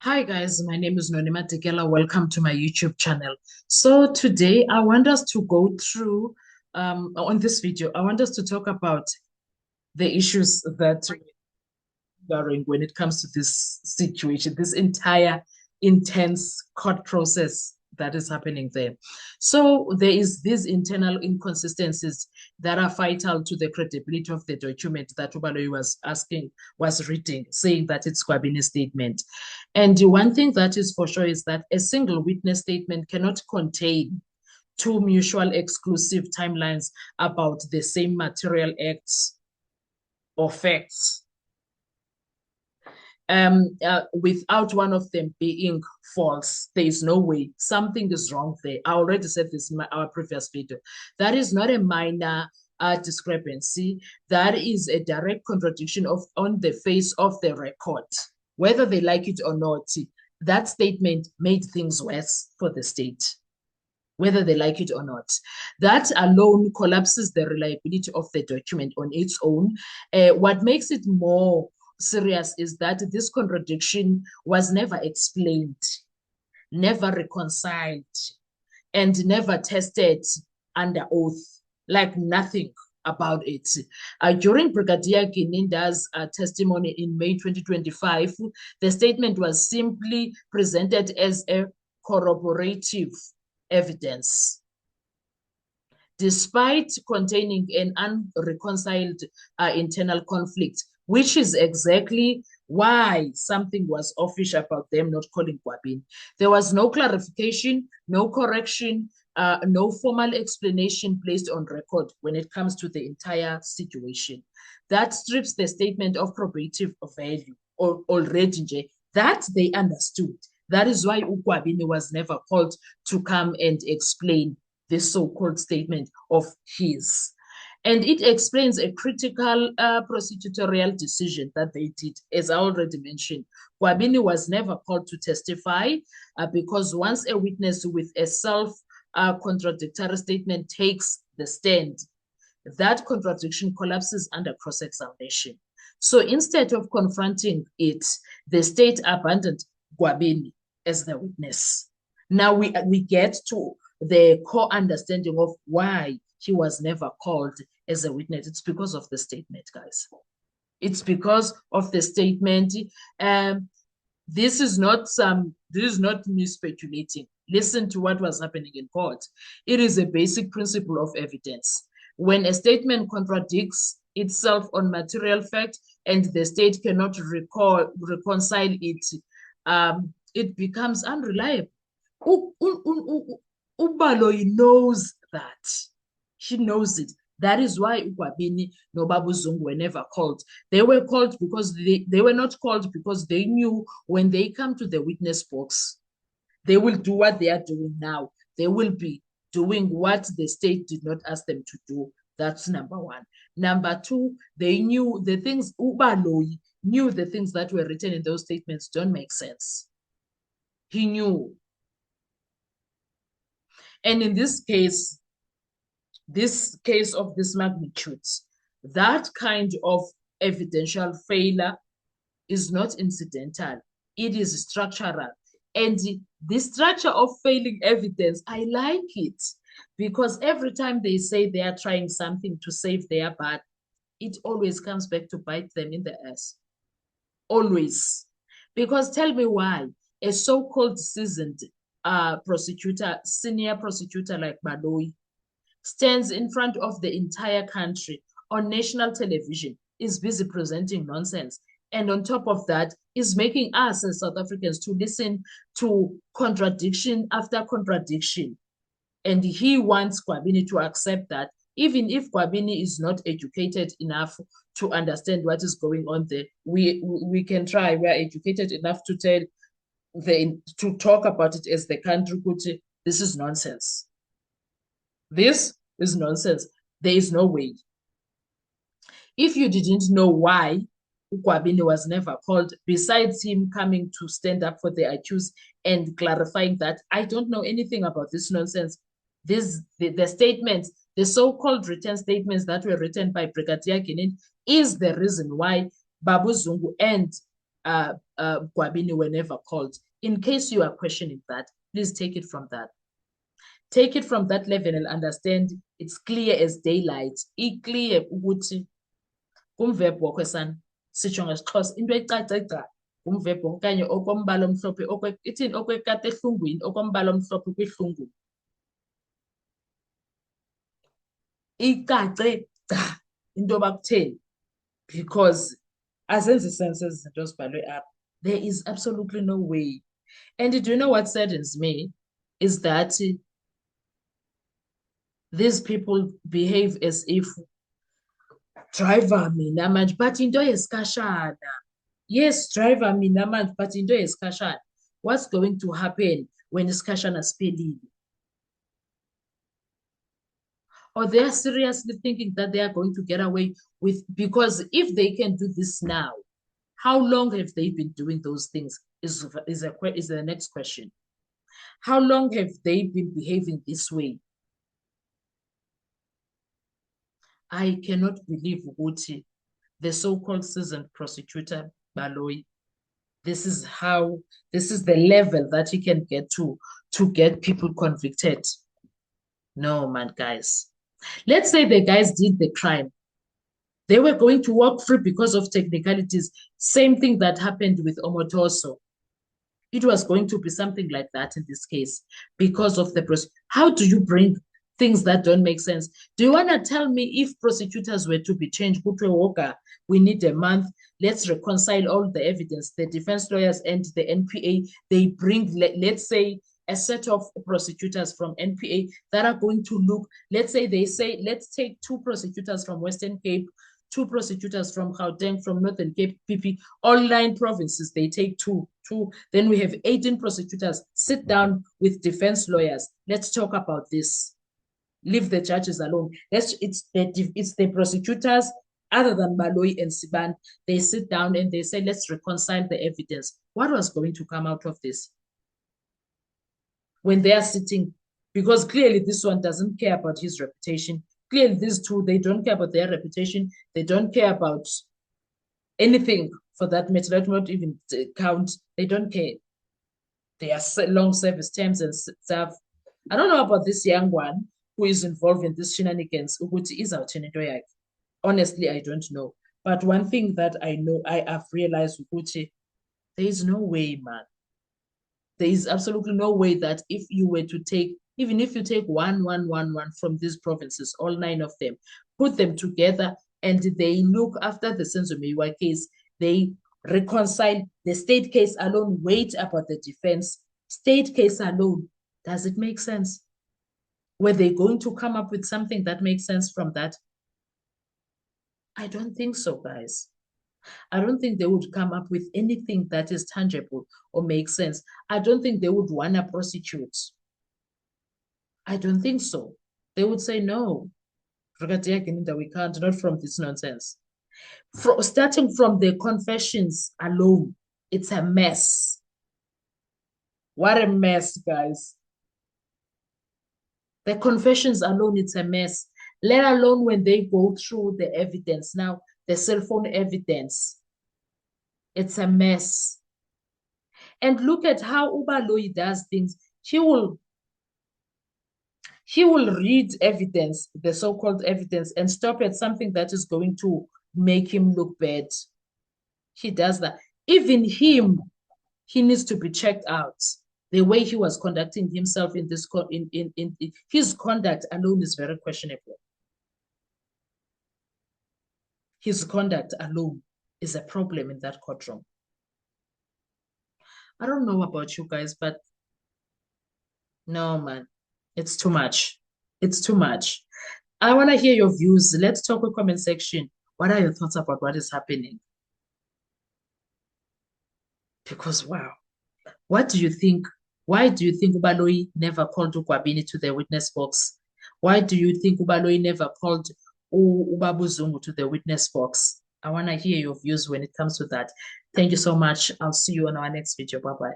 Hi guys, my name is Nonima Tekela. Welcome to my YouTube channel. So today I want us to go through, on this video, I want us to talk about the issues that are when it comes to this situation, this entire intense court process that is happening there. So there is these internal inconsistencies that are vital to the credibility of the document that Ubaloyi was reading, saying that it's Gwabini's statement. And the one thing that is for sure is that a single witness statement cannot contain two mutual exclusive timelines about the same material acts or facts, without one of them being false. There is no way. Something is wrong there. I already said this in our previous video. That is not a minor discrepancy. That is a direct contradiction on the face of the record. Whether they like it or not, that statement made things worse for the state, whether they like it or not. That alone collapses the reliability of the document on its own. What makes it more serious is that this contradiction was never explained, never reconciled, and never tested under oath, like nothing about it. During Brigadier Gininda's testimony in May 2025, the statement was simply presented as a corroborative evidence. Despite containing an unreconciled internal conflict, which is exactly why something was offish about them not calling Gwabini. There was no clarification, no correction, no formal explanation placed on record when it comes to the entire situation. That strips the statement of probative value already. That they understood. That is why Gwabini was never called to come and explain this so-called statement of his. And it explains a critical prosecutorial decision that they did. As I already mentioned, Gwabini was never called to testify because once a witness with a self-contradictory statement takes the stand, that contradiction collapses under cross-examination. So instead of confronting it, the state abandoned Gwabini as the witness. Now we get to the core understanding of why he was never called as a witness. It's because of the statement, guys. It's because of the statement. This is not me speculating. Listen to what was happening in court. It is a basic principle of evidence. When a statement contradicts itself on material fact and the state cannot reconcile it, it becomes unreliable. Ubaloyi knows that. He knows it. That is why Gwabini no Babu Zungu were never called. They were called because they were not called because they knew when they come to the witness box, they will do what they are doing now. They will be doing what the state did not ask them to do. That's number one. Number two, they knew the things, Ubaloyi knew the things that were written in those statements don't make sense. He knew. And in this case of this magnitude, that kind of evidential failure is not incidental. It is structural. And the structure of failing evidence, I like it because every time they say they are trying something to save their butt, it always comes back to bite them in the ass. Always. Because tell me why a so-called seasoned prosecutor, senior prosecutor like Baloyi, stands in front of the entire country on national television, is busy presenting nonsense. And on top of that, is making us as South Africans to listen to contradiction after contradiction. And he wants Gwabini to accept that, even if Gwabini is not educated enough to understand what is going on there. We can try. We are educated enough to to talk about it as the country could. This is nonsense. This is nonsense. There is no way. If you didn't know why Gwabini was never called, besides him coming to stand up for the accused and clarifying that I don't know anything about this nonsense, the statements, the so-called written statements that were written by Brigadier Gininda is the reason why Babu Zungu and Gwabini were never called. In case you are questioning that, please take it from that. Take it from that level and understand it's clear as daylight. Clear ukuthi kumverb wokwesana sitsho ngesixhosa into ecace gca umverb okanye okombala omhlophe ithini okwekati ehlungwini okombala omhlophe kwihlungu icace gca into bakutheni because azenzi sense izinto zibhalwe apha. There is absolutely no way. And do you know what saddens me is that these people behave as if driver mina manje but into yesikhashana. Yes, driver mina manje but into yesikhashana. What's going to happen when isikhashana siphelile? Or they are seriously thinking that they are going to get away with, because if they can do this now, how long have they been doing those things is the next question. How long have they been behaving this way? I cannot believe ukuthi the so-called seasoned prosecutor Baloyi, this is the level that he can get to get people convicted. No, man, guys. Let's say the guys did the crime. They were going to walk free because of technicalities. Same thing that happened with Omotoso. It was going to be something like that in this case because of the how do you bring things that don't make sense? Do you want to tell me if prosecutors were to be changed, we need a month, let's reconcile all the evidence, the defense lawyers and the NPA, they bring, let's say, a set of prosecutors from NPA that are going to look, let's say they say, let's take 2 prosecutors from Western Cape, 2 prosecutors from Gauteng, from Northern Cape, PP, all 9 provinces, they take 2. Then we have 18 prosecutors, sit down with defense lawyers. Let's talk about this. Leave the judges alone. It's the prosecutors, other than Baloyi and Siban, they sit down and they say, let's reconcile the evidence. What was going to come out of this? When they are sitting, because clearly this one doesn't care about his reputation. Clearly these 2, they don't care about their reputation. They don't care about anything for that matter. Let not even count. They don't care. They are long service terms and stuff. I don't know about this young one who is involved in this shenanigans. Honestly, I don't know. But one thing that I know, I have realized, there is no way, man. There is absolutely no way that if you were to take, even if you take one from these provinces, all 9 of them, put them together, and they look after the Senzo Meyiwa case, they reconcile the state case alone, wait about the defense, state case alone. Does it make sense? Were they going to come up with something that makes sense from that? I don't think so, guys. I don't think they would come up with anything that is tangible or makes sense. I don't think they would want to prosecute. I don't think so. They would say, no, we can't, not from this nonsense. Starting from the confessions alone, it's a mess. What a mess, guys. The confessions alone, it's a mess. Let alone when they go through the evidence. Now, the cell phone evidence, it's a mess. And look at how Ubaloyi does things. He will read evidence, the so-called evidence, and stop at something that is going to make him look bad. He does that. Even him, he needs to be checked out. The way he was conducting himself in this, in his conduct alone is very questionable. His conduct alone is a problem in that courtroom. I don't know about you guys, but no, man, it's too much. It's too much. I want to hear your views. Let's talk in the comment section. What are your thoughts about what is happening? Because, wow, what do you think? Why do you think Ubaloyi never called Gwabini to the witness box? Why do you think Ubaloyi never called Ubabuzungu to the witness box? I want to hear your views when it comes to that. Thank you so much. I'll see you on our next video. Bye-bye.